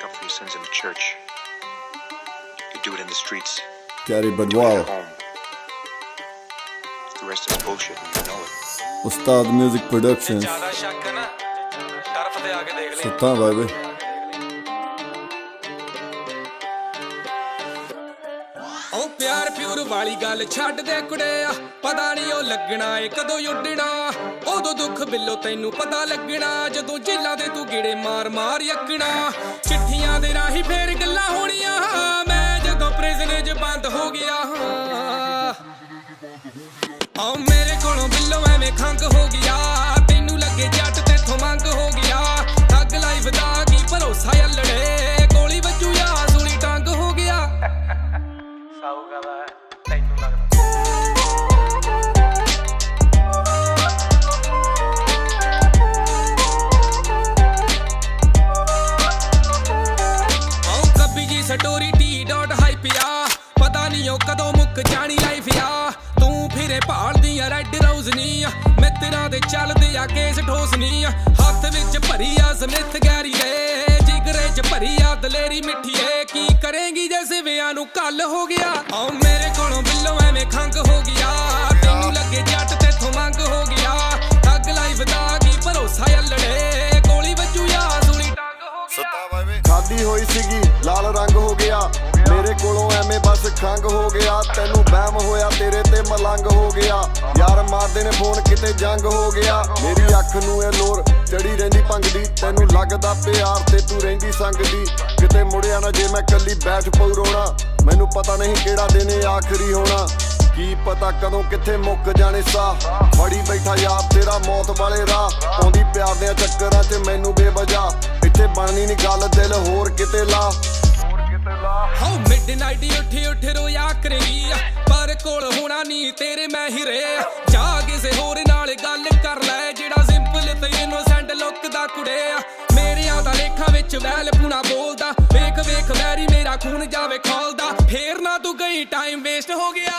make up for your sins in the church. You do it in the streets. Gary Do it Badwal, at home. The rest is bullshit and you know it. Ustad Music Productions. Sultan baby. ਉਹ ਪਿਆਰ pure ਵਾਲੀ ਗੱਲ ਛੱਡ ਦੇ ਕੁੜਿਆ ਪਤਾ ਨਹੀਂ ਉਹ ਲੱਗਣਾ ਏ ਕਦੋਂ ਉੱਡਣਾ ਉਦੋਂ ਦੁੱਖ ਬਿੱਲੋ ਤੈਨੂੰ ਪਤਾ ਲੱਗਣਾ ਜਦੋਂ ਜੇਲਾਂ ਦੇ ਤੂੰ ਗੇੜੇ ਮਾਰ ਮਾਰ ਯੱਕਣਾ ਚਿੱਠੀਆਂ ਦੇ ਰਾਹੀਂ ਫੇਰ ਗੱਲਾਂ ਹੋਣੀਆਂ ਮੈਂ ਜਦੋਂ ਪ੍ਰਿਜ਼ਨ 'ਚ ਬੰਦ ਹੋ ਗਿਆ ਆ ਮੇਰੇ ਕੋਲੋਂ ਬਿੱਲੋ ਐਵੇਂ ਖੰਗ ਹੋ ਗਿਆ ਤੈਨੂੰ ਲੱਗੇ ਜੱਟ ਤੇਥੋਂ ਮੰਗ ਹੋ ਗਿਆ ਠੱਗ ਲਾਈਫ ਦਾ ਕੀ ਭਰੋਸਾ ਯੱਲੜੇ ਗੋਲੀ ਵੱਜੂ ਯਾ ਸੂਲੀ ਟੰਗ ਹੋ ਗਿਆ ਸਟੋਰੀ T.Hype ਆ ਪਤਾ ਨਹੀਂ ਉਹ ਕਦੋਂ ਮੁੱਕ ਜਾਣੀ ਲਾਈਫ ਆ ਤੂੰ ਫਿਰੇ ਭਾਲਦੀ ਆ ਰੈੱਡ ਰੋਜ਼ ਨਹੀਂ ਮਿੱਤਰਾਂ ਦੇ ਚੱਲਦੇ ਆ ਕੇਸ ਠੋਸ ਨਹੀਂ ਹੱਥ ਵਿੱਚ ਭਰੀ ਆ ਸਮਿਥ ਗੈਰੀ ਦੇ ਜਿਗਰੇ 'ਚ ਭਰੀ ਆ ਦਲੇਰੀ ਮਿੱਠੀ ਏ ਕੀ ਕਰੇਂਗੀ ਜੇ ਸਿਵਿਆਂ ਨੂੰ ਕੱਲ ਹੋ ਗਿਆ ਆ ਮੇਰੇ ਕੋਲੋਂ ਬਿੱਲੋ ਐਵੇਂ ਖੰਗ ਹੋ ਗਿਆ ਤੈਨੂੰ ਲੱਗੇ ਜੱਟ ਤੇਥੋਂ ਮੰਗ ਹੋ ਗਿਆ ਠੱਗ ਲਾਈਫ ਦਾ ਕੀ ਭਰੋਸਾ ਯੱਲੜੇ ਗੋਲੀ ਵੱਜੂ ਯਾ ਸੂਲੀ ਟੰਗ ਹੋ ਗਿਆ ਖਾਦੀ ਹੋਈ ਸੀਗੀ ਲਾਲ ਰੰਗ ਹੋ ਗਿਆ ਮੇਰੇ ਕੋਲੋਂ ਐਵੇਂ ਬਸ ਖੰਗ ਹੋ ਗਿਆ ਤੈਨੂੰ ਵਹਿਮ ਹੋਇਆ ਤੇਰੇ ਤੇ ਮਲੰਗ ਹੋ ਗਿਆ ਯਾਰ ਮਾਰਦੇ ਨੇ ਫੋਨ ਕਿਤੇ ਜੰਗ ਹੋ ਗਿਆ ਮੇਰੀ ਅੱਖ ਨੂੰ ਇਹ ਲੋਰ ਚੜੀ ਰਹਿੰਦੀ ਭੰਗਦੀ ਤੈਨੂੰ ਲੱਗਦਾ ਪਿਆਰ ਤੇ ਤੂੰ ਰਹਿੰਦੀ ਸੰਗਦੀ ਕਿਤੇ ਮੁੜਿਆ ਨਾ ਜੇ ਮੈਂ ਕੱਲੀ ਬੈਠ ਪਊ ਰੋਣਾ ਮੈਨੂੰ ਪਤਾ ਨਹੀਂ ਕਿਹੜਾ ਦਿਨ ਆਖਰੀ ਹੋਣਾ ਕੀ ਪਤਾ ਕਦੋਂ ਕਿੱਥੇ ਮੁੱਕ ਜਾਣੇ ਸਾਹ ਫੜੀ ਬੈਠਾ ਯਾਰ ਤੇਰਾ ਮੌਤ ਵਾਲੇ ਰਾਹ ਆਉਂਦੀ ਪਿਆਰ ਦੇ ਚੱਕਰਾਂ 'ਚ ਮੈਨੂੰ ਬੇਵਜ੍ਹਾ ਇੱਥੇ ਬਣਨੀ ਨੀ ਗੱਲ ਦਿਲ ਹੋਰ ਕਿਤੇ ਲਾ ਹੋ ਮਿਡਨਾਈਟ ਉੱਠ ਰੋਇਆ ਕਰੇਗੀ ਪਰ ਕੋਲ ਹੋਣਾ ਨਹੀਂ ਤੇਰੇ ਮੈਂ ਹੀ ਰੇ ਜਾ ਕਿਸੇ ਹੋਰ ਨਾਲ ਗੱਲ ਕਰ ਲੈ ਜਿਹੜਾ ਸਿੰਪਲ ਤੇ ਇਨੋਸੈਂਟ ਲੁੱਕ ਦਾ ਕੁੜੇ ਮੇਰਿਆਂ ਦਾ ਲੇਖਾਂ ਵਿੱਚ ਵੈਲ ਪੂਣਾ ਬੋਲਦਾ ਵੇਖ ਵੇਖ ਵੈਰੀ ਮੇਰਾ ਖੂਨ ਜਾਵੇ ਖੋਲਦਾ ਫੇਰ ਨਾ ਤੂੰ ਗਈ ਟਾਈਮ ਵੇਸਟ ਹੋ ਗਿਆ